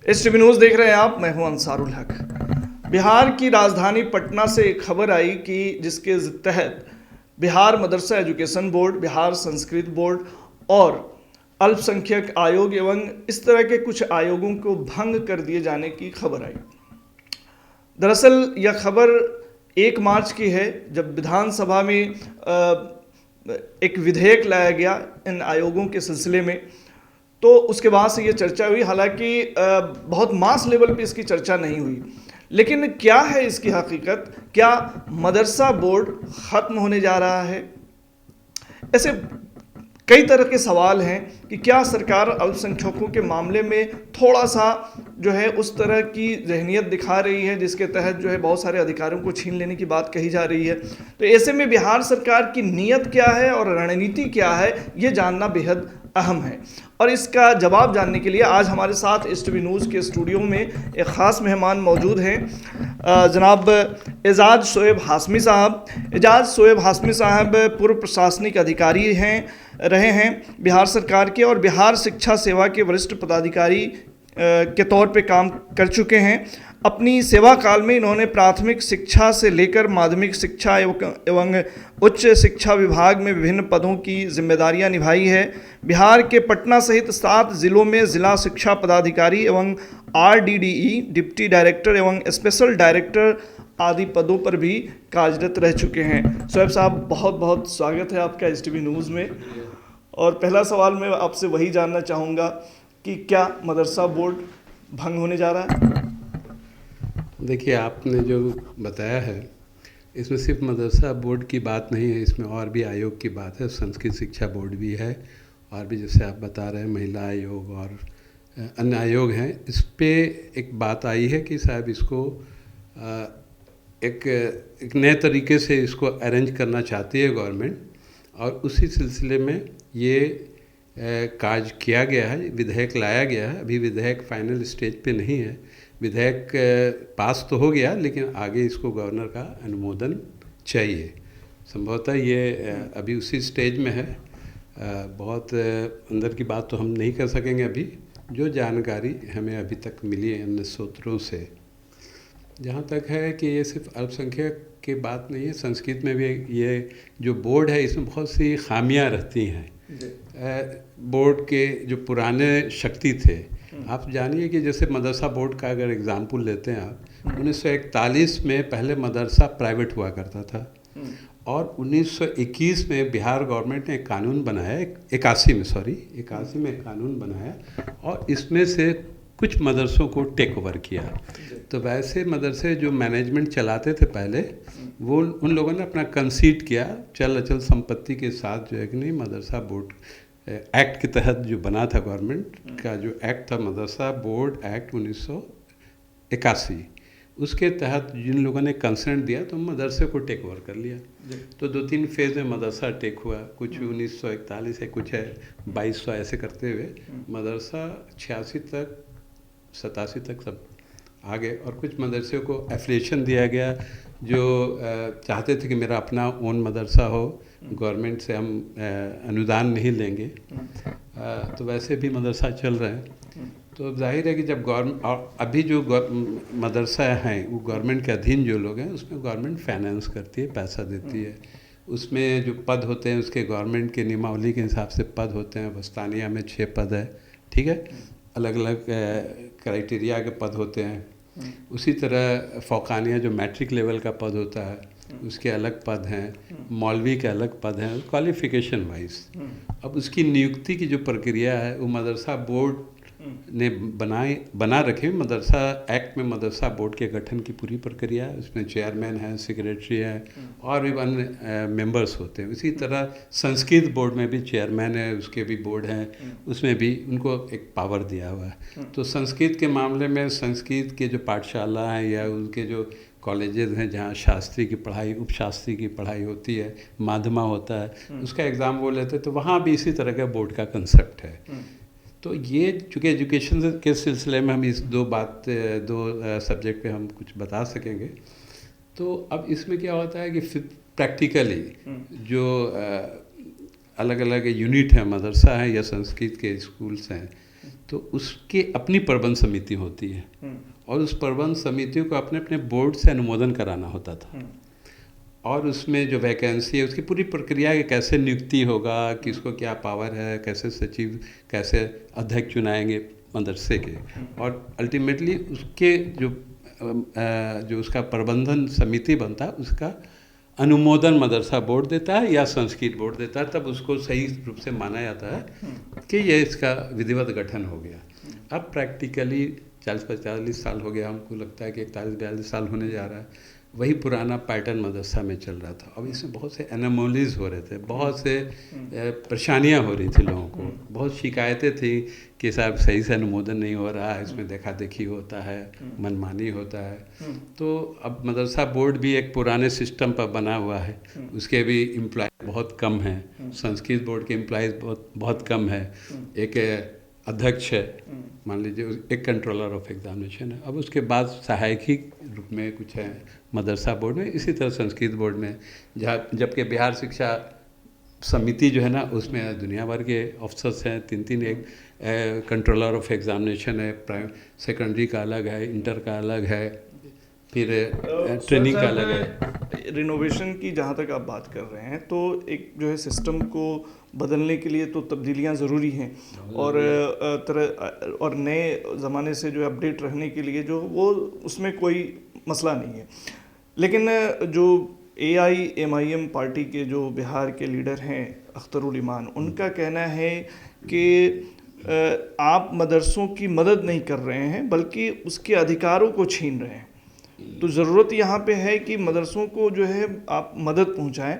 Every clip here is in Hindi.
STV न्यूज़ देख रहे हैं आप, मैं हूं अंसारुल हक। बिहार की राजधानी पटना से एक खबर आई कि जिसके तहत Bihar Madrasa education board, Bihar Sanskrit board और अल्पसंख्यक आयोग एवं इस तरह के कुछ आयोगों को भंग कर दिए जाने की खबर आई। दरअसल यह खबर 1 मार्च की है, जब विधानसभा में एक विधेयक लाया गया इन आयोगों के सिलसिले में, तो उसके बाद से ये चर्चा हुई। हालांकि बहुत मास लेवल पे इसकी चर्चा नहीं हुई, लेकिन क्या है इसकी हकीकत? क्या मदरसा बोर्ड ख़त्म होने जा रहा है? ऐसे कई तरह के सवाल हैं कि क्या सरकार अल्पसंख्यकों के मामले में थोड़ा सा जो है उस तरह की ज़हनियत दिखा रही है जिसके तहत जो है बहुत सारे अधिकारों को छीन लेने की बात कही जा रही है। तो ऐसे में बिहार सरकार की नीयत क्या है और रणनीति क्या है, ये जानना बेहद अहम है। और इसका जवाब जानने के लिए आज हमारे साथ STV न्यूज़ के स्टूडियो में एक ख़ास मेहमान मौजूद हैं, जनाब एजाज शोएब हाशमी साहब। एजाज शोएब हाशमी साहब पूर्व प्रशासनिक अधिकारी रहे हैं बिहार सरकार के और बिहार शिक्षा सेवा के वरिष्ठ पदाधिकारी के तौर पे काम कर चुके हैं। अपनी सेवा काल में इन्होंने प्राथमिक शिक्षा से लेकर माध्यमिक शिक्षा एवं उच्च शिक्षा विभाग में विभिन्न पदों की जिम्मेदारियां निभाई है। बिहार के पटना सहित 7 जिलों में जिला शिक्षा पदाधिकारी एवं RDDE डिप्टी डायरेक्टर एवं स्पेशल डायरेक्टर आदि पदों पर भी कार्यरत रह चुके हैं। शोएब साहब, बहुत बहुत स्वागत है आपका STV न्यूज़ में। और पहला सवाल मैं आपसे वही जानना चाहूँगा कि क्या मदरसा बोर्ड भंग होने जा रहा है? देखिए, आपने जो बताया है इसमें सिर्फ मदरसा बोर्ड की बात नहीं है, इसमें और भी आयोग की बात है। संस्कृत शिक्षा बोर्ड भी है और भी जैसे आप बता रहे हैं महिला आयोग और अन्य आयोग हैं। इस पे एक बात आई है कि साहब इसको एक नए तरीके से इसको अरेंज करना चाहती है गवर्नमेंट, और उसी सिलसिले में ये कार्य किया गया है, विधेयक लाया गया है। अभी विधेयक फाइनल स्टेज पे नहीं है, विधेयक पास तो हो गया लेकिन आगे इसको गवर्नर का अनुमोदन चाहिए। संभवतः ये अभी उसी स्टेज में है। बहुत अंदर की बात तो हम नहीं कर सकेंगे अभी, जो जानकारी हमें अभी तक मिली है अन्य स्रोतों से। जहाँ तक है कि ये सिर्फ अल्पसंख्यक की बात नहीं है, संस्कृत में भी ये जो बोर्ड है इसमें बहुत सी खामियां रहती हैं। बोर्ड के जो पुराने शक्ति थे, आप जानिए कि जैसे मदरसा बोर्ड का अगर एग्जाम्पल लेते हैं आप, 1941 में पहले मदरसा प्राइवेट हुआ करता था और 1921 में बिहार गवर्नमेंट ने एक कानून बनाया, 81 में एक कानून बनाया और इसमें से कुछ मदरसों को टेक ओवर किया। तो वैसे मदरसे जो मैनेजमेंट चलाते थे पहले, वो उन लोगों ने अपना कंसीड किया चल अचल संपत्ति के साथ, जो है कि नहीं, मदरसा बोर्ड एक्ट के तहत जो बना था, गवर्नमेंट का जो एक्ट था मदरसा बोर्ड एक्ट 1981, उसके तहत जिन लोगों ने कंसेंट दिया तो मदरसे को टेक ओवर कर लिया। तो 2-3 फेज़ में मदरसा टेक हुआ, कुछ 1941 है, कुछ है 2200, ऐसे करते हुए मदरसा 86 तक 87 तक सब आ गए। और कुछ मदरसे को एफिलिएशन दिया गया जो चाहते थे कि मेरा अपना ओन मदरसा हो, गवर्नमेंट से हम अनुदान नहीं लेंगे। तो वैसे भी मदरसा चल रहे हैं। तो जाहिर है कि जब गवर्नमेंट, और अभी जो मदरसा हैं वो गवर्नमेंट के अधीन जो लोग हैं उसमें गवर्नमेंट फाइनेंस करती है, पैसा देती है। उसमें जो पद होते हैं उसके गवर्नमेंट के नियमावली के हिसाब से पद होते हैं। वस्तानिया में 6 पद है, ठीक है, अलग अलग क्राइटेरिया के पद होते हैं। उसी तरह फ़ौकानिया जो मैट्रिक लेवल का पद होता है उसके अलग पद हैं, मौलवी के अलग पद हैं, क्वालिफ़िकेशन वाइज। अब उसकी नियुक्ति की जो प्रक्रिया है वो मदरसा बोर्ड ने बना रखे। मदरसा एक्ट में मदरसा बोर्ड के गठन की पूरी प्रक्रिया है, उसमें चेयरमैन है, सेक्रेटरी है और भी अन्य मेंबर्स होते हैं। इसी तरह संस्कृत बोर्ड में भी चेयरमैन है, उसके भी बोर्ड हैं, उसमें भी उनको एक पावर दिया हुआ है। तो संस्कृत के मामले में संस्कृत के जो पाठशाला हैं या उनके जो कॉलेजेस हैं जहाँ शास्त्री की पढ़ाई, उपशास्त्री की पढ़ाई होती है, माध्यमा होता है, उसका एग्ज़ाम वो लेते हैं। तो वहाँ भी इसी तरह का बोर्ड का कंसेप्ट है। तो ये चूँकि एजुकेशन के सिलसिले में हम इस दो सब्जेक्ट पे हम कुछ बता सकेंगे। तो अब इसमें क्या होता है कि फिर प्रैक्टिकली जो अलग अलग यूनिट है, मदरसा है या संस्कृत के स्कूल्स हैं, तो उसकी अपनी प्रबंध समिति होती है और उस प्रबंध समितियों को अपने अपने बोर्ड से अनुमोदन कराना होता था। और उसमें जो वैकेंसी है उसकी पूरी प्रक्रिया है, कैसे नियुक्ति होगा, किसको क्या पावर है, कैसे सचिव, कैसे अध्यक्ष चुनाएंगे मदरसे के, और अल्टीमेटली उसके जो उसका प्रबंधन समिति बनता है उसका अनुमोदन मदरसा बोर्ड देता है या संस्कृत बोर्ड देता है। तब उसको सही रूप से माना जाता है कि ये इसका विधिवत गठन हो गया। अब प्रैक्टिकली 40-45 साल हो गया, हमको लगता है कि 41-42 साल होने जा रहा है, वही पुराना पैटर्न मदरसा में चल रहा था। अब इसमें बहुत से एनोमोलीज हो रहे थे, बहुत से परेशानियां हो रही थी लोगों को, बहुत शिकायतें थी कि साहब सही से अनुमोदन नहीं हो रहा है, इसमें देखा देखी होता है, मनमानी होता है। तो अब मदरसा बोर्ड भी एक पुराने सिस्टम पर बना हुआ है, उसके भी एम्प्लॉय बहुत कम हैं, संस्कृत बोर्ड के एम्प्लॉयज़ बहुत कम है, एक अध्यक्ष है, मान लीजिए एक कंट्रोलर ऑफ एग्जामिनेशन है, अब उसके बाद सहायकी रूप में कुछ है मदरसा बोर्ड में, इसी तरह संस्कृत बोर्ड में, जबकि बिहार शिक्षा समिति जो है ना उसमें दुनिया भर के ऑफिसर्स हैं, 3-3 एक कंट्रोलर ऑफ एग्जामिनेशन है, सेकेंडरी का अलग है, इंटर का अलग है, फिर ट्रेनिंग का अलग है। रिनोवेशन की जहाँ तक आप बात कर रहे हैं तो एक जो है सिस्टम को बदलने के लिए तो तब्दीलियाँ ज़रूरी हैं, और नए ज़माने से जो अपडेट रहने के लिए जो वो उसमें कोई मसला नहीं है। लेकिन जो AIMIM पार्टी के जो बिहार के लीडर हैं अख्तरुल ईमान, उनका कहना है कि आप मदरसों की मदद नहीं कर रहे हैं बल्कि उसके अधिकारों को छीन रहे हैं। तो ज़रूरत यहाँ पे है कि मदरसों को जो है आप मदद पहुँचाएं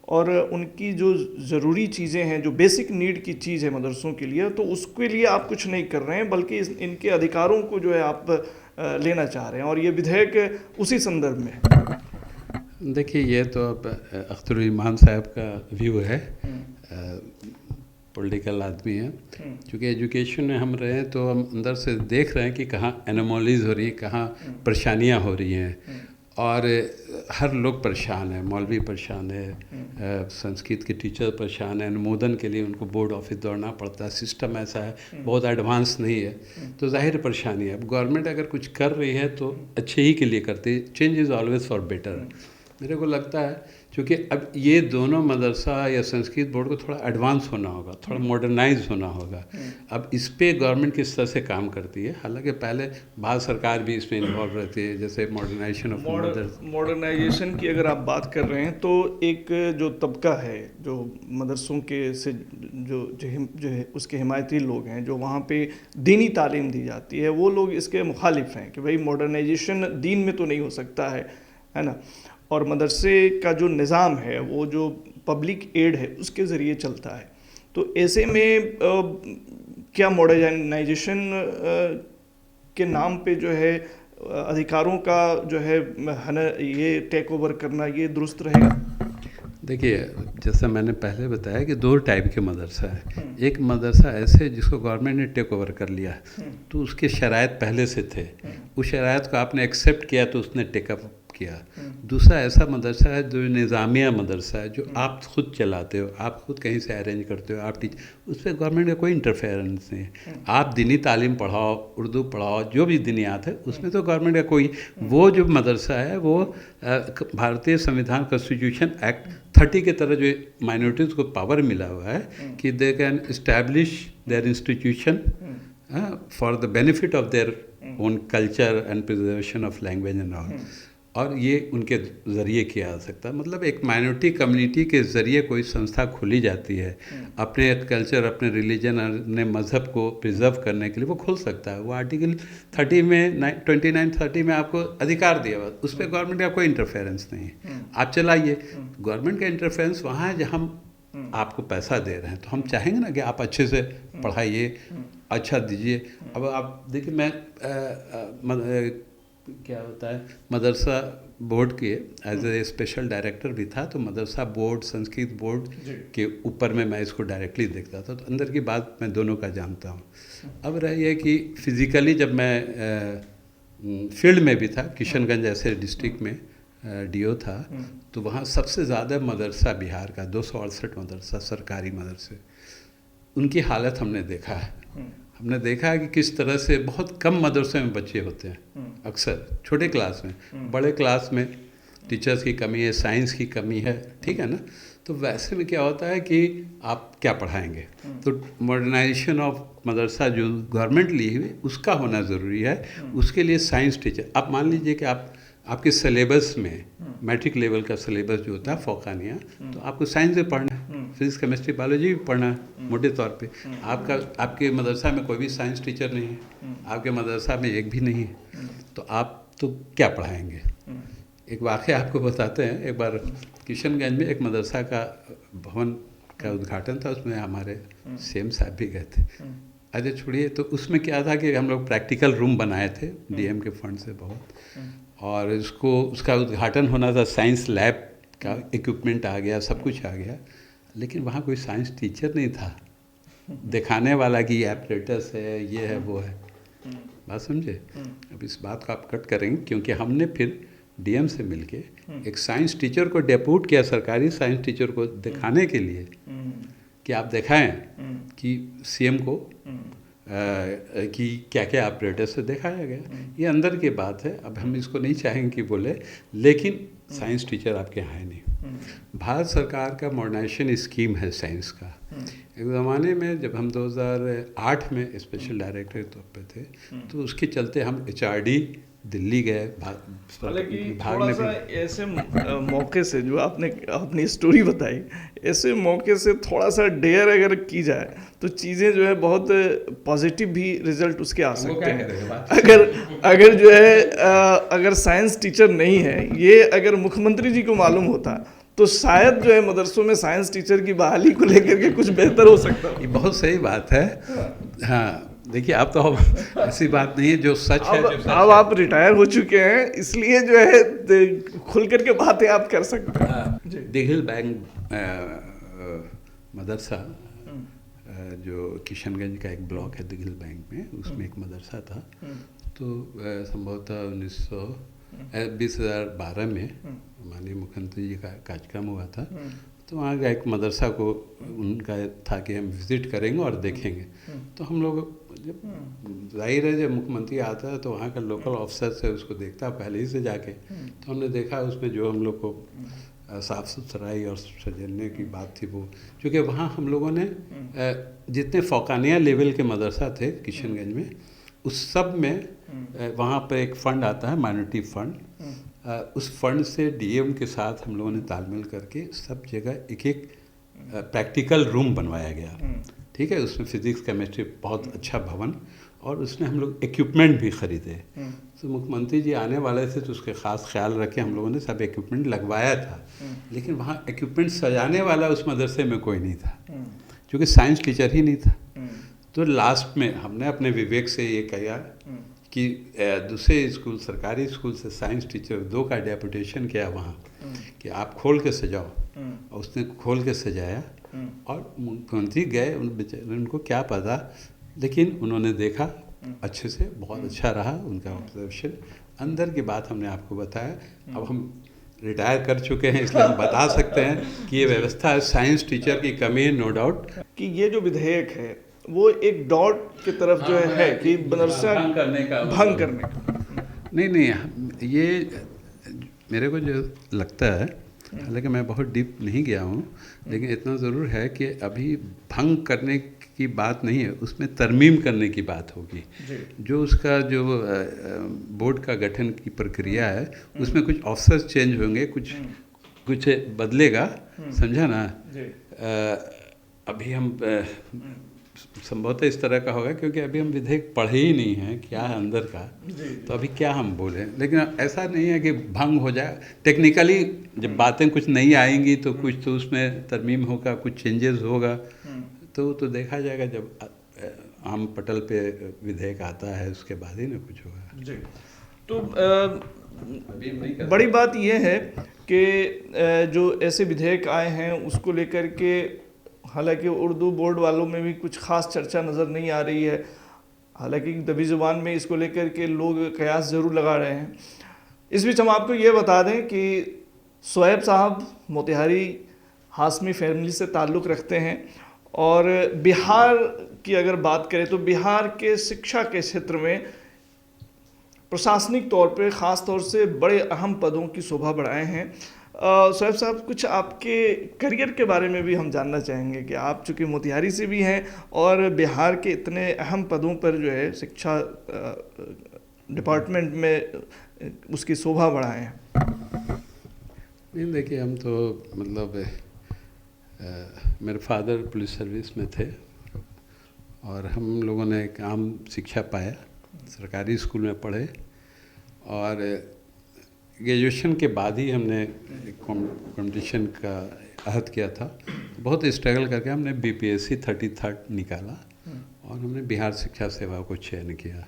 और उनकी जो ज़रूरी चीज़ें हैं, जो बेसिक नीड की चीज़ है मदरसों के लिए, तो उसके लिए आप कुछ नहीं कर रहे हैं बल्कि इनके अधिकारों को जो है आप लेना चाह रहे हैं, और ये विधेयक उसी संदर्भ में। देखिए, ये तो अब अख्तरुल ईमान साहब का व्यू है, पॉलिटिकल आदमी है। क्योंकि एजुकेशन में हम रहे हैं तो हम अंदर से देख रहे हैं कि कहाँ एनोमोलीज हो रही हैं, कहाँ परेशानियाँ हो रही हैं, और हर लोग परेशान है, मौलवी परेशान है, संस्कृत के टीचर परेशान है, अनुमोदन के लिए उनको बोर्ड ऑफिस दौड़ना पड़ता है, सिस्टम ऐसा है, बहुत एडवांस नहीं है, तो जाहिर परेशानी है। अब गवर्नमेंट अगर कुछ कर रही है तो अच्छे ही के लिए करती है, change is always for better. मेरे को लगता है क्योंकि अब ये दोनों मदरसा या संस्कृत बोर्ड को थोड़ा एडवांस होना होगा, थोड़ा मॉडर्नाइज होना होगा। अब इस पे गवर्नमेंट किस तरह से काम करती है, हालांकि पहले भारत सरकार भी इसमें इन्वॉल्व रहती है, जैसे मॉडर्नाइजेशन ऑफ मॉडर्नाइजेशन की अगर आप बात कर रहे हैं तो एक जो तबका है जो मदरसों के से जो है उसके हिमायती लोग हैं, जो वहाँ पे दीनी तालीम दी जाती है, वो लोग इसके मुखालिफ हैं कि भाई मॉडर्नाइजेशन दीन में तो नहीं हो सकता है ना, और मदरसे का जो निज़ाम है वो जो पब्लिक एड है उसके ज़रिए चलता है। तो ऐसे में क्या मॉडर्नाइजेशन के नाम पे जो है अधिकारों का जो है ये टेक ओवर करना, ये दुरुस्त रहेगा? देखिए, जैसा मैंने पहले बताया कि 2 टाइप के मदरसा है। एक मदरसा ऐसे जिसको गवर्नमेंट ने टेक ओवर कर लिया, तो उसके शराइत पहले से थे, उस शराइत को आपने एक्सेप्ट किया तो उसने टेकअप किया। दूसरा ऐसा मदरसा है जो निज़ामिया मदरसा है, जो आप खुद चलाते हो, आप खुद कहीं से अरेंज करते हो, आप टीच, उस पर गवर्नमेंट का कोई इंटरफेरेंस नहीं है। आप दीनी तालीम पढ़ाओ, उर्दू पढ़ाओ, जो भी दीनियात है उसमें तो गवर्नमेंट का कोई, वो जो मदरसा है वो भारतीय संविधान कॉन्स्टिट्यूशन एक्ट 30 के तरह जो माइनॉरिटीज़ को पावर मिला हुआ है कि they can establish there institution for the benefit of their own culture and preservation of language and all, और ये उनके ज़रिए किया जा सकता है। मतलब एक माइनॉरिटी कम्युनिटी के ज़रिए कोई संस्था खोली जाती है, अपने कल्चर, अपने रिलीजन, अपने मज़हब को प्रिजर्व करने के लिए वो खोल सकता है। वो आर्टिकल 30 में 29-30 में आपको अधिकार दिया हुआ, उस पर गवर्नमेंट का कोई इंटरफेरेंस नहीं है, आप चलाइए। गवर्नमेंट का इंटरफेरेंस वहाँ है जहाँ हम आपको पैसा दे रहे हैं, तो हम चाहेंगे ना कि आप अच्छे से पढ़ाइए, अच्छा दीजिए। अब आप देखिए, मैं क्या होता है मदरसा बोर्ड के एज ए स्पेशल डायरेक्टर भी था, तो मदरसा बोर्ड, संस्कृत बोर्ड के ऊपर में मैं इसको डायरेक्टली देखता था, तो अंदर की बात मैं दोनों का जानता हूँ। अब रही है कि फिज़िकली जब मैं फील्ड में भी था, किशनगंज ऐसे डिस्ट्रिक्ट में DO था, तो वहाँ सबसे ज़्यादा मदरसा बिहार का 268 मदरसा सरकारी मदरसे, उनकी हालत हमने देखा है। हमने देखा है कि किस तरह से बहुत कम मदरसे में बच्चे होते हैं, अक्सर छोटे क्लास में। बड़े क्लास में टीचर्स की कमी है, साइंस की कमी है, ठीक है ना। तो वैसे में क्या होता है कि आप क्या पढ़ाएंगे, तो मॉडर्नाइजेशन ऑफ मदरसा जो गवर्नमेंट ली हुई उसका होना ज़रूरी है। उसके लिए साइंस टीचर, आप मान लीजिए कि आपके सिलेबस में मैट्रिक लेवल का सिलेबस जो होता है फौकानिया, तो आपको साइंस में पढ़ना है, फिजिक्स केमिस्ट्री बायोलॉजी भी पढ़ना है मोटे तौर पे। आपके मदरसा में कोई भी साइंस टीचर नहीं है, आपके मदरसा में एक भी नहीं है, तो आप तो क्या पढ़ाएंगे। एक वाक़या आपको बताते हैं। एक बार किशनगंज में एक मदरसा का भवन का उद्घाटन था, उसमें हमारे सीएम साहब भी गए थे। अरे छोड़िए, तो उसमें क्या था कि हम लोग प्रैक्टिकल रूम बनाए थे डीएम के फंड से बहुत, और उसका उद्घाटन होना था। साइंस लैब का इक्विपमेंट आ गया, सब कुछ आ गया, लेकिन वहाँ कोई साइंस टीचर नहीं था दिखाने वाला कि ये एपरेटस है, ये है, वो है। बात समझे। अब इस बात को आप कट करेंगे, क्योंकि हमने फिर डीएम से मिलके एक साइंस टीचर को डेप्यूट किया, सरकारी साइंस टीचर को दिखाने के लिए कि आप दिखाएं कि सीएम को कि क्या क्या ऑपरेटर्स से दिखाया गया। ये अंदर की बात है, अब हम इसको नहीं चाहेंगे कि बोले, लेकिन साइंस टीचर आपके यहाँ है नहीं। भारत सरकार का मॉडर्नाइजेशन स्कीम है साइंस का। एक ज़माने में जब हम 2008 में स्पेशल डायरेक्टर तौर पे थे, तो उसके चलते हम HRD दिल्ली गए। हालांकि थोड़ा सा ऐसे मौके से जो आपने अपनी स्टोरी बताई, ऐसे मौके से थोड़ा सा डेयर अगर की जाए तो चीज़ें जो है बहुत पॉजिटिव भी रिजल्ट उसके आ सकते हैं। अगर जो है अगर साइंस टीचर नहीं है, ये अगर मुख्यमंत्री जी को मालूम होता तो शायद जो है मदरसों में साइंस टीचर की बहाली को लेकर के कुछ बेहतर हो सकता। ये बहुत सही बात है। हाँ, देखिए, आप तो ऐसी बात नहीं है, जो सच है। अब आप रिटायर हो चुके हैं, इसलिए जो है खुल करके बातें आप कर सकते हैं। दिघिल बैंक मदरसा, जो किशनगंज का एक ब्लॉक है दिघिल बैंक में, उसमें एक मदरसा था। तो संभवतः 2012 में माननीय मुख्यमंत्री जी का कार्यक्रम हुआ था। तो वहाँ का एक मदरसा को उनका था कि हम विज़िट करेंगे और देखेंगे। तो हम लोग, जब जाहिर है जब मुख्यमंत्री आता है तो वहाँ का लोकल ऑफिसर से उसको देखता पहले ही से जाके। तो हमने देखा उसमें जो हम लोग को साफ़ सुथराई और सजने की बात थी, वो क्योंकि वहाँ हम लोगों ने जितने फौकानिया लेवल के मदरसा थे किशनगंज में, उस सब में वहाँ पर एक फ़ंड आता है, माइनॉरिटी फंड। उस फंड से डीएम के साथ हम लोगों ने तालमेल करके सब जगह एक एक प्रैक्टिकल रूम बनवाया गया, ठीक है। उसमें फिजिक्स केमिस्ट्री बहुत अच्छा भवन, और उसमें हम लोग इक्विपमेंट भी खरीदे। तो मुख्यमंत्री जी आने वाले थे तो उसके ख़ास ख्याल रखे हम लोगों ने सब इक्विपमेंट लगवाया था। लेकिन वहाँ इक्विपमेंट सजाने वाला उस मदरसे में कोई नहीं था, क्योंकि साइंस टीचर ही नहीं था। तो लास्ट में हमने अपने विवेक से ये कहा कि दूसरे स्कूल, सरकारी स्कूल से साइंस टीचर 2 का डेपुटेशन किया वहाँ कि आप खोल के सजाओ, और उसने खोल के सजाया। और मुख्यमंत्री गए, उनको क्या पता, लेकिन उन्होंने देखा अच्छे से, बहुत अच्छा रहा उनका ऑब्जर्वेशन। अंदर की बात हमने आपको बताया। अब हम रिटायर कर चुके हैं, इसलिए हम बता सकते हैं कि ये व्यवस्था है। साइंस टीचर की कमी है, नो डाउट। कि ये जो विधेयक है वो एक डॉट की तरफ जो है कि मदरसा भंग करने का नहीं, ये मेरे को जो लगता है, हालांकि मैं बहुत डीप नहीं गया हूँ, लेकिन इतना ज़रूर है कि अभी भंग करने की बात नहीं है, उसमें तरमीम करने की बात होगी। जो उसका जो बोर्ड का गठन की प्रक्रिया है, उसमें कुछ ऑफिसर्स चेंज होंगे, कुछ बदलेगा, समझा ना। अभी हम संभवतः इस तरह का होगा, क्योंकि अभी हम विधेयक पढ़े ही नहीं हैं क्या है अंदर का, तो अभी क्या हम बोलें। लेकिन ऐसा नहीं है कि भंग हो जाए। टेक्निकली जब बातें कुछ नहीं आएंगी तो कुछ तो उसमें तरमीम होगा, कुछ चेंजेस होगा, तो देखा जाएगा जब आम पटल पे विधेयक आता है, उसके बाद ही ना कुछ होगा। जी, तो बड़ी बात यह है कि जो ऐसे विधेयक आए हैं उसको लेकर के, हालांकि उर्दू बोर्ड वालों में भी कुछ ख़ास चर्चा नज़र नहीं आ रही है। हालांकि दबी ज़ुबान में इसको लेकर के लोग कयास ज़रूर लगा रहे हैं। इस बीच हम आपको ये बता दें कि शोएब साहब मोतिहारी हाशमी फैमिली से ताल्लुक़ रखते हैं, और बिहार की अगर बात करें तो बिहार के शिक्षा के क्षेत्र में प्रशासनिक तौर पे ख़ास तौर से बड़े अहम पदों की शोभा बढ़ाए हैं। शोएब साहब, कुछ आपके करियर के बारे में भी हम जानना चाहेंगे कि आप चूँकि मोतिहारी से भी हैं और बिहार के इतने अहम पदों पर जो है शिक्षा डिपार्टमेंट में उसकी शोभा बढ़ाए हैं। नहीं, देखिए, हम तो मतलब मेरे फादर पुलिस सर्विस में थे और हम लोगों ने एक आम शिक्षा पाया, सरकारी स्कूल में पढ़े और ग्रेजुएशन के बाद ही हमने कंपटीशन का अहद किया था। बहुत स्ट्रगल करके हमने बीपीएससी 33rd निकाला और हमने बिहार शिक्षा सेवा को चयन किया।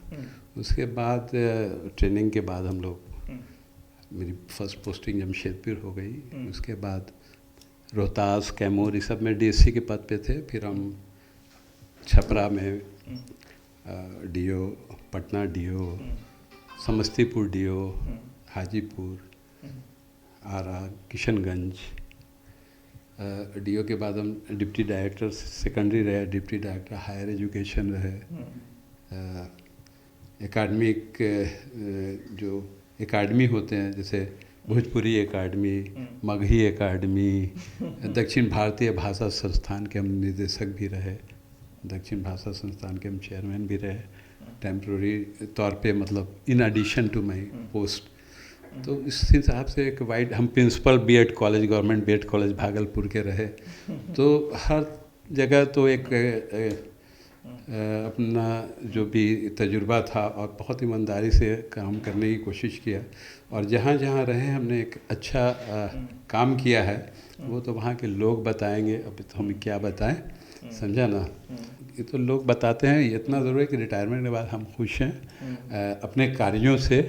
उसके बाद ट्रेनिंग के बाद हम लोग, मेरी फर्स्ट पोस्टिंग जमशेदपुर हो गई। उसके बाद रोहतास, कैमूर, ये सब में डीएससी के पद पे थे। फिर हम छपरा में DO, Patna DO, Samastipur DO, Hajipur, Arrah, Kishanganj. DO के बाद हम डिप्टी डायरेक्टर सेकेंडरी रहे, डिप्टी डायरेक्टर हायर एजुकेशन रहे, एकेडमिक जो एकेडमी होते हैं जैसे भोजपुरी एकेडमी, मगही एकेडमी, दक्षिण भारतीय भाषा संस्थान के हम निदेशक भी रहे, दक्षिण भाषा संस्थान के हम चेयरमैन भी रहे टेम्प्रोरी तौर पे, मतलब in addition to my post. तो इस हिसाब से एक वाइड, हम principal BEd college, government BEd college Bhagalpur के रहे। तो हर जगह तो एक अपना जो भी तजुर्बा था और बहुत ईमानदारी से काम करने की कोशिश किया और जहाँ जहाँ रहे हमने एक अच्छा काम किया है। वो तो वहाँ के लोग बताएंगे, अब तो हम क्या बताएं, समझा ना। ये तो लोग बताते हैं। ये इतना ज़रूर है कि रिटायरमेंट के बाद हम खुश हैं अपने कार्यों से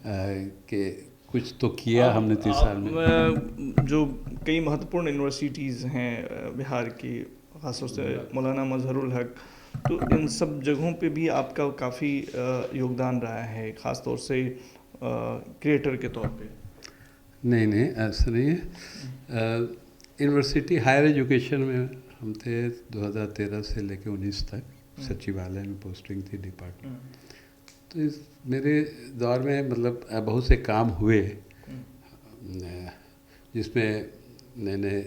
कि कुछ तो किया हमने 30 साल में। जो कई महत्वपूर्ण यूनिवर्सिटीज़ हैं बिहार की, खासतौर से मौलाना मजहरुल हक, तो इन सब जगहों पे भी आपका काफ़ी योगदान रहा है, ख़ास तौर से क्रिएटर के तौर पे। नहीं, ऐसा नहीं है। यूनिवर्सिटी हायर एजुकेशन में हम थे 2013 से लेकर 19 तक, सचिवालय में पोस्टिंग थी डिपार्टमेंट। तो इस मेरे दौर में मतलब बहुत से काम हुए जिसमें नए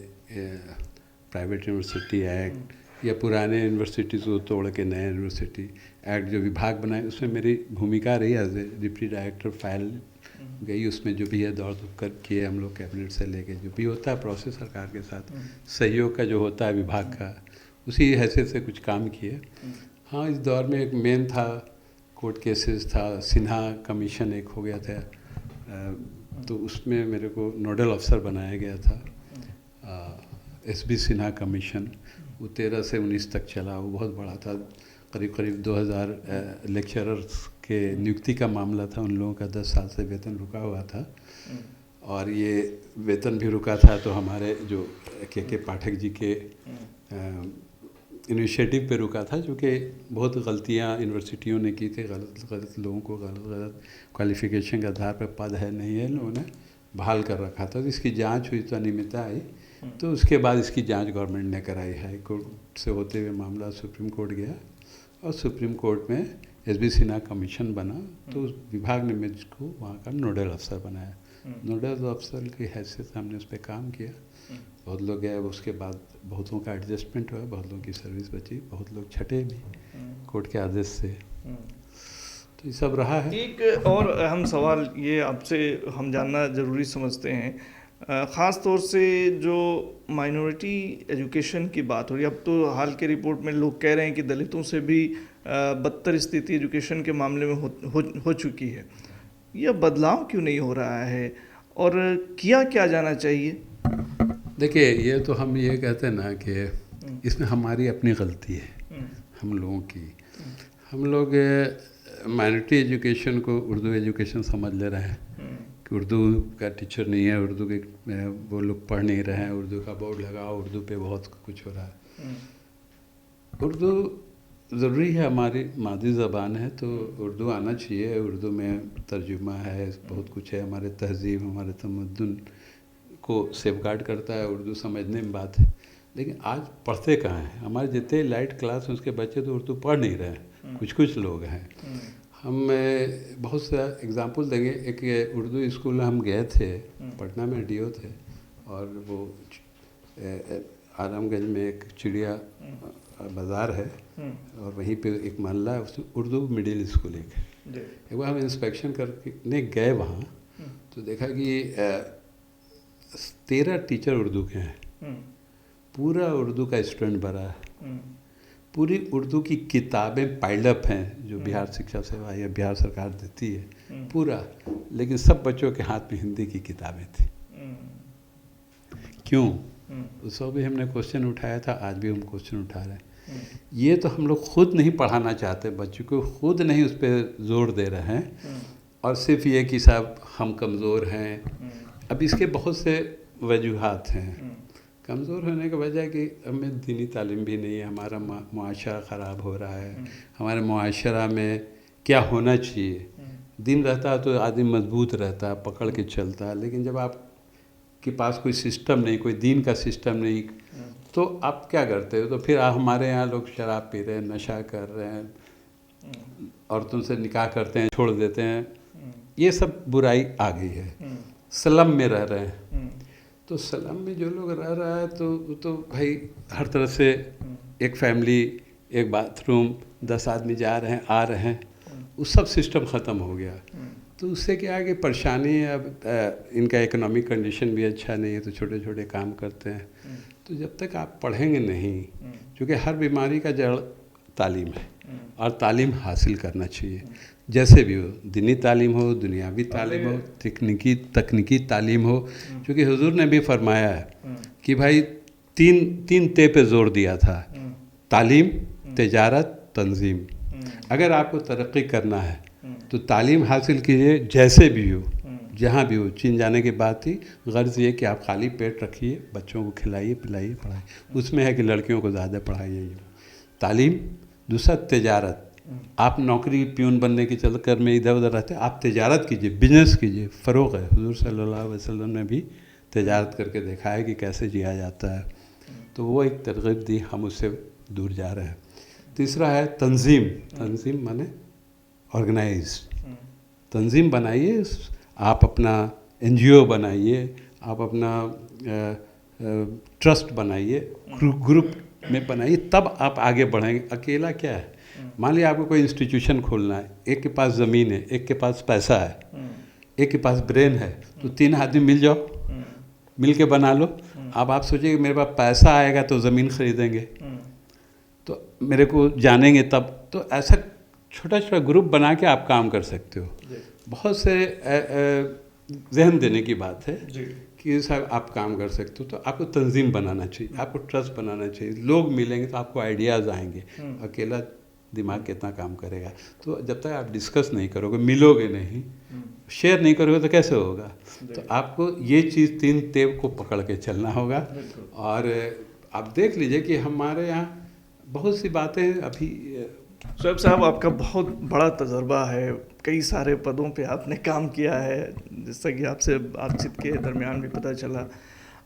प्राइवेट यूनिवर्सिटी एक्ट या पुराने यूनिवर्सिटीज़ को तोड़ के नए यूनिवर्सिटी एक्ट जो विभाग बनाए, उसमें मेरी भूमिका रही as a deputy director. File गई, उसमें जो भी है दौड़ धूप कर किए हम लोग, कैबिनेट से लेके जो भी होता है प्रोसेस सरकार के साथ सहयोग का जो होता है विभाग का, उसी हैसियत से कुछ काम किए। हाँ, इस दौर में एक मेन था, कोर्ट केसेस था, सिन्हा कमीशन एक हो गया था, तो उसमें मेरे को नोडल अफसर बनाया गया था। एसबी सिन्हा कमीशन, वो 13 से 19 तक चला। वो बहुत बड़ा था, करीब 2000 लेक्चरर्स के नियुक्ति का मामला था। उन लोगों का 10 साल से वेतन रुका हुआ था और ये वेतन भी रुका था तो हमारे जो के पाठक जी के इनिशिएटिव पे रुका था, जो कि बहुत गलतियां यूनिवर्सिटियों ने की थी। गलत लोगों को गलत क्वालिफिकेशन के आधार पर पद है नहीं है, लोगों ने बहाल कर रखा था। तो इसकी जांच हुई तो अनियमितता आई, तो उसके बाद इसकी जांच गवर्नमेंट ने कराई। हाई कोर्ट से होते हुए मामला सुप्रीम कोर्ट गया और सुप्रीम कोर्ट में एसबी सिन्हा कमीशन बना, तो उस विभाग ने मुझको वहाँ का नोडल अफसर बनाया। नोडल अफसर की हैसियत से हमने उस पर काम किया। बहुत लोग गए, उसके बाद बहुतों का एडजस्टमेंट हुआ, बहुत लोगों की सर्विस बची, बहुत लोग छटे भी कोर्ट के आदेश से। तो ये सब रहा है। एक और अहम सवाल ये आपसे हम जानना ज़रूरी समझते हैं, ख़ास तौर से जो माइनॉरिटी एजुकेशन की बात हो रही है। अब तो हाल के रिपोर्ट में लोग कह रहे हैं कि दलितों से भी बदतर स्थिति एजुकेशन के मामले में हो चुकी है। यह बदलाव क्यों नहीं हो रहा है और किया क्या जाना चाहिए? देखिए, ये तो हम ये कहते हैं ना कि इसमें हमारी अपनी गलती है, हम लोगों की। हम लोग माइनॉरिटी एजुकेशन को उर्दू एजुकेशन समझ ले रहे हैं कि उर्दू का टीचर नहीं है, उर्दू के वो लोग पढ़ नहीं रहे हैं, उर्दू का बोर्ड लगाओ, उर्दू पे बहुत कुछ हो रहा है। उर्दू ज़रूरी है, हमारी मादरी ज़बान है, तो उर्दू आना चाहिए। उर्दू में तर्जुमा है, बहुत कुछ है, हमारे तहज़ीब, हमारे तमद्दुन को सेफगार्ड करता है, उर्दू समझने में बात है। लेकिन आज पढ़ते कहाँ हैं? हमारे जितने लाइट क्लास हैं उसके बच्चे तो उर्दू पढ़ नहीं रहे हैं, कुछ कुछ लोग हैं। हम बहुत सा एग्जांपल देंगे। एक उर्दू स्कूल हम गए थे, पटना में डीओ थे, और वो आरामगंज में एक चिड़िया बाज़ार है और वहीं पे एक मोहल्ला है, उसमें उर्दू मिडिल स्कूल एक बार हम इंस्पेक्शन करने गए वहाँ, तो देखा कि 13 टीचर उर्दू के हैं, पूरा उर्दू का स्टूडेंट भरा है, पूरी उर्दू की किताबें पाइल्ड अप हैं जो बिहार शिक्षा सेवा या बिहार सरकार देती है पूरा, लेकिन सब बच्चों के हाथ में हिंदी की किताबें थी। क्यों? उस वक्त भी हमने क्वेश्चन उठाया था, आज भी हम क्वेश्चन उठा रहे हैं। ये तो हम लोग खुद नहीं पढ़ाना चाहते, बच्चों को खुद नहीं उस पर जोर दे रहे हैं, और सिर्फ ये कि साहब हम कमज़ोर हैं। अब इसके बहुत से वजूहात हैं। कमज़ोर होने की वजह कि हमें दीनी तालीम भी नहीं है, हमारा मुआशरा ख़राब हो रहा है, हमारे मुआशरा में क्या होना चाहिए। दिन रहता है तो आदमी मजबूत रहता है, पकड़ के चलता है, लेकिन जब आप के पास कोई सिस्टम नहीं, कोई दीन का सिस्टम नहीं, तो आप क्या करते हो? तो फिर हमारे यहाँ लोग शराब पी रहे हैं, नशा कर रहे हैं, औरतों से निकाह करते हैं, छोड़ देते हैं, ये सब बुराई आ गई है। स्लम में रह रहे हैं, तो स्लम में जो लोग रह रहा है तो भाई हर तरह से एक फैमिली, एक बाथरूम, 10 आदमी जा रहे हैं, आ रहे हैं, वो सब सिस्टम ख़त्म हो गया। तो उससे क्या है कि परेशानी है। अब इनका इकोनॉमिक कंडीशन भी अच्छा नहीं है, तो छोटे छोटे काम करते हैं। तो जब तक आप पढ़ेंगे नहीं, क्योंकि हर बीमारी का जड़ तालीम है, और तालीम हासिल करना चाहिए, जैसे भी हो, दीनी तालीम हो, दुनियावी तालीम हो, तकनीकी तालीम हो। क्योंकि हुजूर ने भी फरमाया है कि भाई तीन ते पे जोर दिया था, तालीम, तिजारत, तंजीम। अगर आपको तरक्की करना है तो तालीम हासिल कीजिए, जैसे भी हो, जहाँ भी हो। चीन जाने के बाद ही गर्ज ये कि आप खाली पेट रखिए, बच्चों को खिलाइए, पिलाइए, पढ़ाइए। उसमें है कि लड़कियों को ज़्यादा पढ़ाइए, तालीम। दूसरा तिजारत, आप नौकरी प्यून बनने के चक्कर में इधर उधर रहते हैं, आप तिजारत कीजिए, बिजनेस कीजिए, फ़रोग़ है। हुज़ूर सल्लल्लाहु अलैहि वसल्लम ने भी तिजारत करके देखा है कि कैसे जिया जाता है, तो वो एक तरग़ीब दी, हम उससे दूर जा रहे हैं। तीसरा है तंजीम। तंजीम माने ऑर्गेनाइज, तंजीम बनाइए, आप अपना NGO बनाइए, आप अपना ट्रस्ट बनाइए, ग्रुप में बनाइए, तब आप आगे बढ़ेंगे। अकेला क्या है? मान लिया आपको कोई इंस्टीट्यूशन खोलना है, एक के पास ज़मीन है, एक के पास पैसा है, एक के पास ब्रेन है, तो 3 आदमी मिल जाओ, मिल के बना लो। अब आप सोचिए कि मेरे पास पैसा आएगा तो ज़मीन खरीदेंगे, तो मेरे को जानेंगे तब। तो ऐसा छोटा छोटा ग्रुप बना के आप काम कर सकते हो। बहुत से जहन देने की बात है कि साहब आप काम कर सकते हो, तो आपको तंजीम बनाना चाहिए, आपको ट्रस्ट बनाना चाहिए, लोग मिलेंगे तो आपको आइडियाज़ आएंगे। अकेला दिमाग कितना काम करेगा? तो जब तक आप डिस्कस नहीं करोगे, मिलोगे नहीं, शेयर नहीं करोगे, तो कैसे होगा? तो आपको ये चीज़ 3 तेव को पकड़ के चलना होगा। और आप देख लीजिए कि हमारे यहाँ बहुत सी बातें अभी। शोएब साहब, आपका बहुत बड़ा तजर्बा है, कई सारे पदों पे आपने काम किया है, जैसा कि आपसे बातचीत के दरमियान भी पता चला।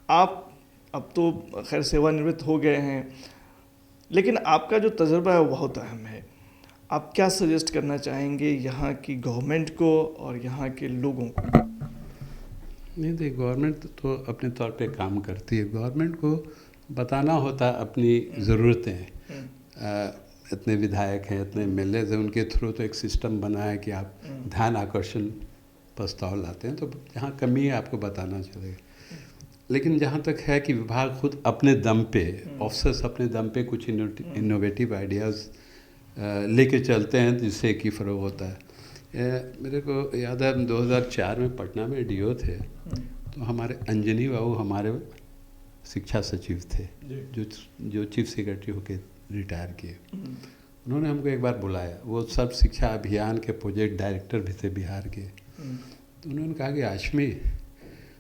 आप अब तो खैर सेवानिवृत्त हो गए हैं, लेकिन आपका जो तजर्बा है वो बहुत अहम है। आप क्या सजेस्ट करना चाहेंगे यहाँ की गवर्नमेंट को और यहाँ के लोगों को? नहीं, देखिए, गवर्नमेंट तो अपने तौर पे काम करती है। गवर्नमेंट को बताना होता है अपनी ज़रूरतें। इतने विधायक हैं, इतने MLAs हैं, उनके थ्रू तो एक सिस्टम बना है कि आप ध्यान आकर्षण प्रस्ताव लाते हैं, तो जहाँ कमी है आपको बताना चलेगा। लेकिन जहाँ तक है कि विभाग खुद अपने दम पे, ऑफिसर्स अपने दम पे कुछ इनोवेटिव आइडियाज़ लेके चलते हैं, जिससे कि फ़रोग़ होता है। मेरे को याद है 2004 में पटना में DO थे, तो हमारे अंजनी बाबू हमारे शिक्षा सचिव थे, जो चीफ सेक्रेटरी होके रिटायर किए। उन्होंने हमको एक बार बुलाया, वो सब शिक्षा अभियान के प्रोजेक्ट डायरेक्टर भी थे बिहार के। तो उन्होंने कहा कि आशमी,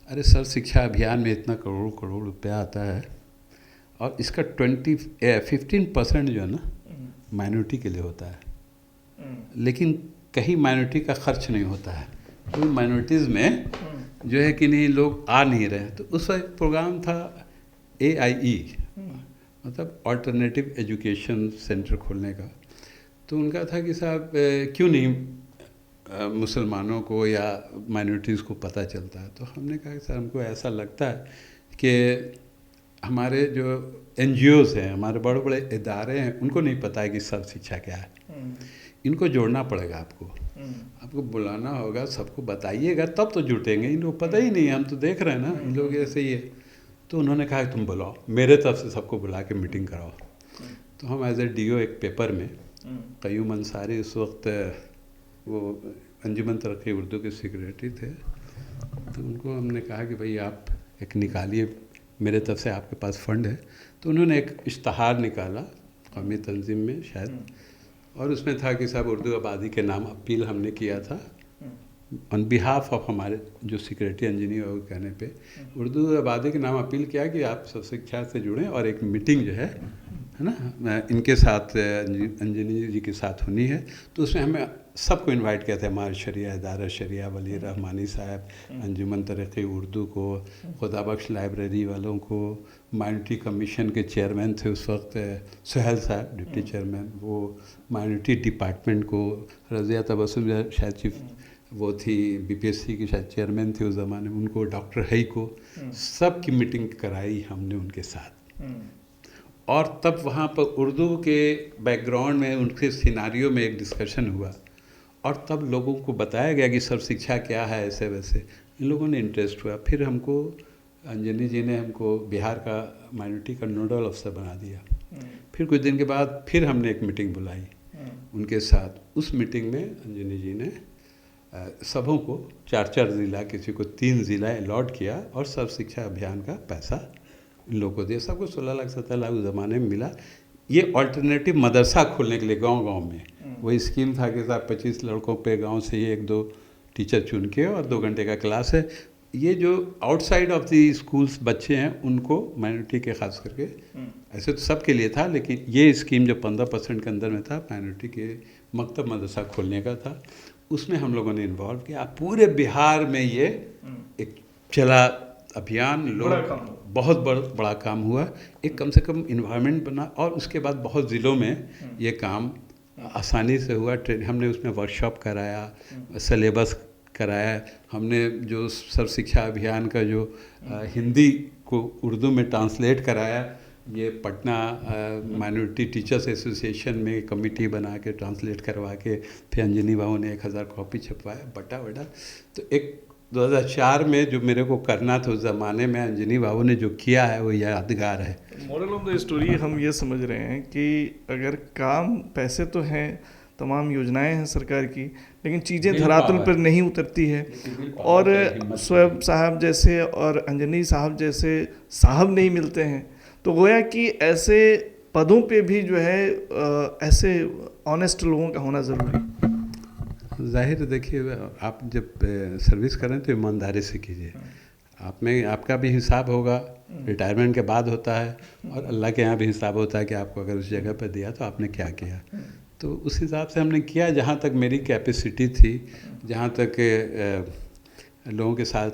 अरे सर, शिक्षा अभियान में इतना करोड़ करोड़ रुपया आता है, और इसका 15% जो है ना माइनॉरिटी के लिए होता है, लेकिन कहीं माइनॉरिटी का खर्च नहीं होता है। तो माइनॉरिटीज़ में जो है कि नहीं, लोग आ नहीं रहे। तो उस वक्त प्रोग्राम था AIE, मतलब अल्टरनेटिव एजुकेशन सेंटर खोलने का। तो उनका था कि साहब क्यों नहीं मुसलमानों को या माइनॉरिटीज़ को पता चलता है। तो हमने कहा कि सर हमको ऐसा लगता है कि हमारे जो NGOs हैं, हमारे बड़े बड़े इदारे हैं, उनको नहीं पता है कि सर्व शिक्षा क्या है। इनको जोड़ना पड़ेगा आपको, आपको बुलाना होगा, सबको बताइएगा तब तो जुटेंगे। इनको पता ही नहीं है, हम तो देख रहे हैं ना इन लोग ऐसे ही है। तो उन्होंने कहा कि तुम बुलाओ, मेरे तरफ से सबको बुला के मीटिंग कराओ। तो हम एज ए DO एक पेपर में, क़य्यूम अंसारी उस वक्त वो अंजुमन तरक्की उर्दू के सेक्रेटरी थे, तो उनको हमने कहा कि भाई आप एक निकालिए, मेरे तरफ से आपके पास फ़ंड है। तो उन्होंने एक इश्तहार निकाला कौमी तंजीम में शायद, और उसमें था कि साहब उर्दू आबादी के नाम अपील हमने किया था ऑन बिहाफ ऑफ हमारे जो सेक्रेटरी अंजनी बाबू के कहने पे उर्दू आबादी के नाम अपील किया कि आप सब शिक्षा से जुड़ें, और एक मीटिंग जो है ना इनके साथ अंजनी जी के साथ होनी है। तो उसमें हमें सबको इनवाइट किया था, हमारे शरिया इदारा शरिया वली रहमानी साहब, अंजुमन तरक्की उर्दू को, खुदाबख्श लाइब्रेरी वालों को, माइनॉरिटी कमीशन के चेयरमैन थे उस वक्त सुहेल साहब डिप्टी चेयरमैन, वो माइनॉरिटी डिपार्टमेंट को, रज़िया तबस्सुम शायद चीफ वो थी BPSC की शायद चेयरमैन थी उस ज़माने में, उनको, डॉक्टर हई को, सब की मीटिंग कराई हमने उनके साथ। और तब वहाँ पर उर्दू के बैकग्राउंड में उनके सिनारियों में एक डिस्कशन हुआ, और तब लोगों को बताया गया कि सर्व शिक्षा क्या है, ऐसे वैसे इन लोगों ने इंटरेस्ट हुआ। फिर हमको अंजनी जी ने हमको बिहार का माइनॉरिटी का नोडल अफसर बना दिया। फिर कुछ दिन के बाद फिर हमने एक मीटिंग बुलाई उनके साथ। उस मीटिंग में अंजनी जी ने सबों को 4-4 ज़िला, किसी को 3 ज़िला अलॉट किया, और सर्व शिक्षा अभियान का पैसा इन लोगों को दिया। सबको 16 लाख 17 लाख उस ज़माने में मिला। ये अल्टरनेटिव मदरसा खोलने के लिए गांव-गांव में वही स्कीम था कि साहब 25 लड़कों पे गांव से ही 1-2 टीचर चुन के, और 2 घंटे का क्लास है। ये जो आउटसाइड ऑफ दी स्कूल्स बच्चे हैं उनको, माइनॉरिटी के ख़ास करके, ऐसे तो सब के लिए था, लेकिन ये स्कीम जो 15% के अंदर में था, माइनॉरिटी के मकतब मदरसा खोलने का था, उसमें हम लोगों ने इन्वॉल्व किया। पूरे बिहार में ये एक चला अभियान, लोग बहुत बड़ा काम हुआ, एक कम से कम इन्वायरमेंट बना, और उसके बाद बहुत ज़िलों में ये काम आसानी से हुआ। हमने उसमें वर्कशॉप कराया, सिलेबस कराया, हमने जो सर्व शिक्षा अभियान का जो हिंदी को उर्दू में ट्रांसलेट कराया, ये पटना माइनॉरिटी टीचर्स एसोसिएशन में कमेटी बना के ट्रांसलेट करवा के, फिर अंजनी बाबू ने 1000 कॉपी छपवाया, बटा। तो एक 2004 में जो मेरे को करना था उस ज़माने में, अंजनी बाबू ने जो किया है वो यादगार है। मॉरल ऑफ द स्टोरी हम ये समझ रहे हैं कि अगर काम, पैसे तो हैं, तमाम योजनाएं हैं सरकार की, लेकिन चीज़ें धरातल पर नहीं उतरती है, और स्वयं साहब जैसे और अंजनी साहब जैसे साहब नहीं मिलते हैं, तो गोया कि ऐसे पदों पे भी जो है ऐसे ऑनेस्ट लोगों का होना ज़रूरी। जाहिर देखिए, आप जब सर्विस करें तो ईमानदारी से कीजिए। आप में आपका भी हिसाब होगा, रिटायरमेंट के बाद होता है, और अल्लाह के यहाँ भी हिसाब होता है कि आपको अगर उस जगह पर दिया तो आपने क्या किया। तो उस हिसाब से हमने किया, जहाँ तक मेरी कैपेसिटी थी, जहाँ तक लोगों के साथ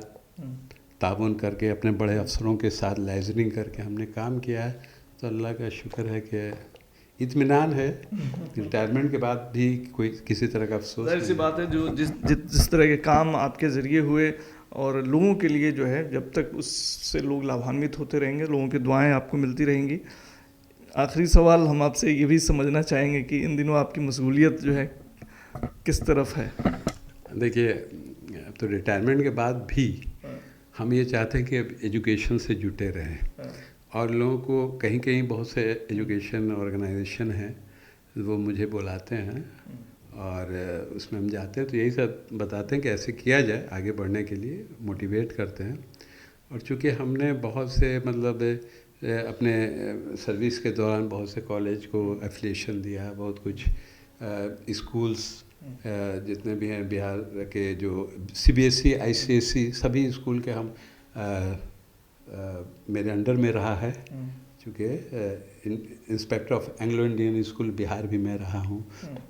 ताउन करके, अपने बड़े अफसरों के साथ लाइजनिंग करके हमने काम किया है। तो अल्लाह का शुक्र है कि इत्मीनान है, रिटायरमेंट के बाद भी कोई किसी तरह का अफसोस नहीं। ऐसी बात है, जो जिस तरह के काम आपके ज़रिए हुए, और लोगों के लिए जो है, जब तक उससे लोग लाभान्वित होते रहेंगे, लोगों की दुआएं आपको मिलती रहेंगी। आखिरी सवाल हम आपसे ये भी समझना चाहेंगे कि इन दिनों आपकी मशगूलियत जो है किस तरफ है? देखिए, तो रिटायरमेंट के बाद भी हम ये चाहते हैं कि अब एजुकेशन से जुटे रहें, और लोगों को कहीं कहीं बहुत से एजुकेशन ऑर्गेनाइजेशन हैं, वो मुझे बुलाते हैं, और उसमें हम जाते हैं, तो यही सब बताते हैं कि ऐसे किया जाए, आगे बढ़ने के लिए मोटिवेट करते हैं। और चूँकि हमने बहुत से मतलब अपने सर्विस के दौरान बहुत से कॉलेज को एफिलिएशन दिया है, बहुत कुछ स्कूल्स जितने भी हैं बिहार के, जो CBSE ICSE सभी स्कूल के हम मेरे अंडर में रहा है, चूँकि inspector of Anglo Indian school Bihar भी मैं रहा हूँ,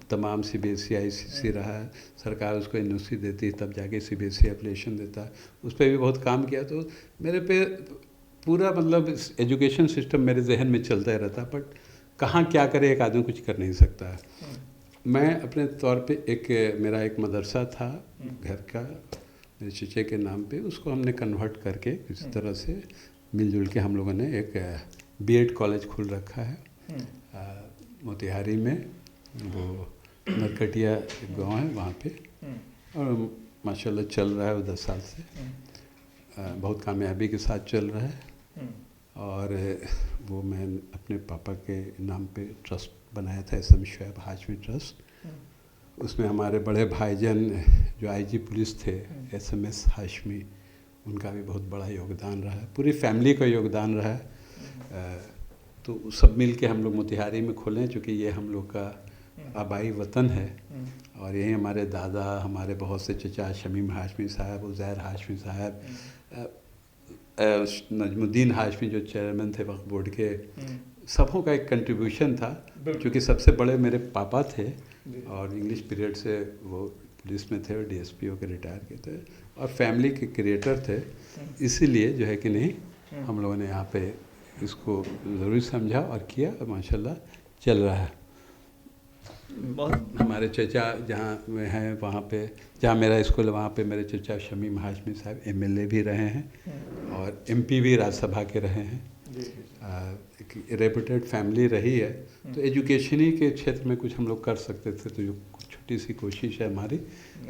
तमाम CBSE ICSE रहा है, सरकार उसको NOC देती है, तब जाके CBSE एप्लीकेशन देता है, उस पर भी बहुत काम किया। तो मेरे पे पूरा मतलब एजुकेशन सिस्टम मेरे जहन में चलता ही रहता, बट कहाँ क्या करे, एक आदमी कुछ कर नहीं सकता है। मैं अपने तौर पे मेरा एक मदरसा था घर का मेरे चचे के नाम पे, उसको हमने कन्वर्ट करके किसी तरह से मिलजुल के हम लोगों ने एक बीएड कॉलेज खोल रखा है मोतिहारी में, वो नरकटिया गांव है वहाँ पे, और माशाल्लाह चल रहा है वो 10 साल से, बहुत कामयाबी के साथ चल रहा है। और वो मैं अपने पापा के नाम पे ट्रस्ट बनाया था, SM शुएब हाशमी ट्रस्ट। उसमें हमारे बड़े भाईजान जो IG पुलिस थे SMS हाशमी, उनका भी बहुत बड़ा योगदान रहा है, पूरी फैमिली का योगदान रहा है। तो सब मिल के हम लोग मोतिहारी में खोलें, चूँकि ये हम लोग का आबाई वतन है, और यही हमारे दादा, हमारे बहुत से चचा, शमीम हाशमी साहब, उज़ैर हाशमी साहब, नजमुद्दीन हाशमी जो चेयरमैन थे वक्फ बोर्ड के, सबों का एक कंट्रीब्यूशन था। क्योंकि सबसे बड़े मेरे पापा थे और इंग्लिश पीरियड से वो पुलिस में थे और DSP होकर रिटायर किए थे और फैमिली के क्रिएटर थे, इसीलिए जो है कि नहीं हम लोगों ने यहाँ पे इसको ज़रूरी समझा और किया, माशाल्लाह चल रहा है। हमारे चचा जहाँ में हैं वहाँ पे, जहाँ मेरा स्कूल है वहाँ पे मेरे चचा शमीम हाशमी साहब MLA भी रहे हैं और MP भी राज्यसभा के रहे हैं। एक रेपुटेड फैमिली रही है, तो एजुकेशन ही के क्षेत्र में कुछ हम लोग कर सकते थे, तो जो छोटी सी कोशिश है हमारी।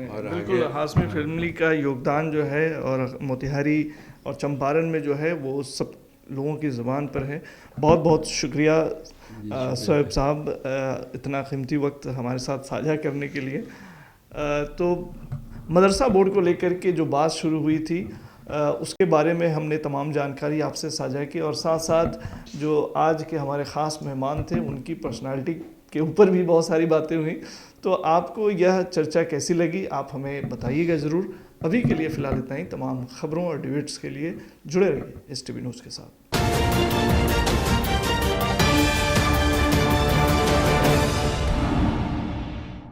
और बिल्कुल हाशमी फैमिली का योगदान जो है, और मोतिहारी और चंपारण में जो है वो सब लोगों की ज़ुबान पर है। बहुत बहुत शुक्रिया शुएब साहब, इतना कीमती वक्त हमारे साथ साझा करने के लिए। तो मदरसा बोर्ड को लेकर के जो बात शुरू हुई थी, उसके बारे में हमने तमाम जानकारी आपसे साझा की, और साथ साथ जो आज के हमारे ख़ास मेहमान थे उनकी पर्सनालिटी के ऊपर भी बहुत सारी बातें हुई। तो आपको यह चर्चा कैसी लगी आप हमें बताइएगा ज़रूर। अभी के लिए फ़िलहाल इतना ही। तमाम खबरों और डिबेट्स के लिए जुड़े रहिए STV न्यूज़ के साथ।